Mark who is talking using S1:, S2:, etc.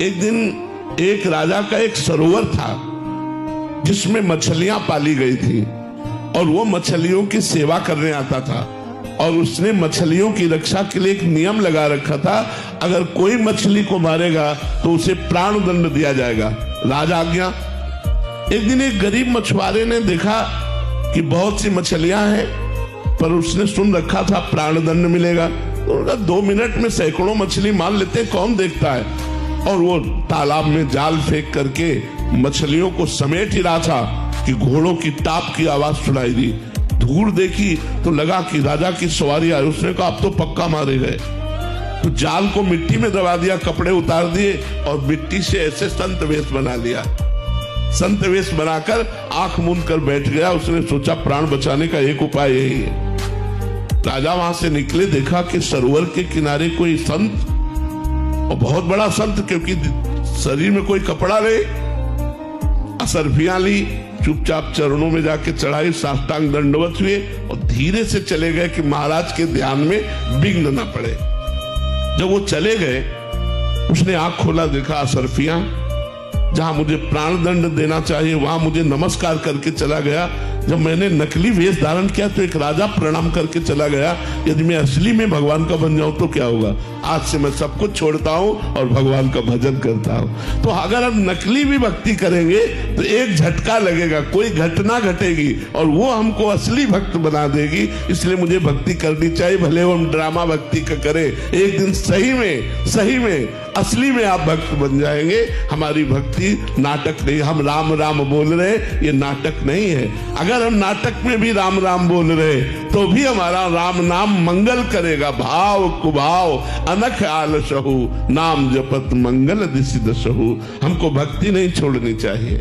S1: एक दिन एक राजा का एक सरोवर था जिसमें मछलियां पाली गई थी और वो मछलियों की सेवा करने आता था और उसने मछलियों की रक्षा के लिए एक नियम लगा रखा था, अगर कोई मछली को मारेगा तो उसे प्राण दंड दिया जाएगा। राजा आज्ञा। एक दिन एक गरीब मछुआरे ने देखा कि बहुत सी मछलियां हैं पर उसने सुन रखा था प्राण दंड मिलेगा, तो 2 मिनट में सैकड़ों मछली मार लेते, कौन देखता है। और वो तालाब में जाल फेंक करके मछलियों को समेट ही रहा था कि घोड़ों की टाप की आवाज सुनाई दी। दूर देखी तो लगा कि राजा की सवारी आई। उसने कहा अब तो पक्का मारे गए, तो जाल को मिट्टी में दबा दिया, कपड़े उतार दिए और मिट्टी से ऐसे संत वेश बना लिया। संत वेश बनाकर आंख मूंद कर बैठ गया। उसने सोचा प्राण बचाने का एक उपाय यही है। राजा वहां से निकले, देखा कि सरोवर के किनारे कोई संत, और बहुत बड़ा संत क्योंकि शरीर में कोई कपड़ा नहीं, असरफियां ली, चुपचाप चरणों में जाके चढ़ाई, साष्टांग दंडवत हुए और धीरे से चले गए कि महाराज के ध्यान में विघ्न न पड़े। जब वो चले गए उसने आंख खोला, देखा असरफियां जहां मुझे प्राण दंड देना चाहिए वहां मुझे नमस्कार करके चला गया। जब मैंने नकली वेश धारण किया तो एक राजा प्रणाम करके चला गया। यदि मैं असली में भगवान का बन जाऊं तो क्या होगा। आज से मैं सब कुछ छोड़ता हूं और भगवान का भजन करता हूं। तो अगर हम नकली भी भक्ति करेंगे तो एक झटका लगेगा, कोई घटना घटेगी और वो हमको असली भक्त बना देगी। इसलिए मुझे भक्ति करनी चाहिए, भले वो हम ड्रामा भक्ति का करें, एक दिन सही में असली में आप भक्त बन जाएंगे। हमारी भक्ति नाटक नहीं, हम राम राम बोल रहे, ये नाटक नहीं है। अगर हम नाटक में भी राम राम बोल रहे तो भी हमारा राम नाम मंगल करेगा। भाव कुभाव अनख आलसहु, नाम जपत मंगल दिसि दसहु। हमको भक्ति नहीं छोड़नी चाहिए।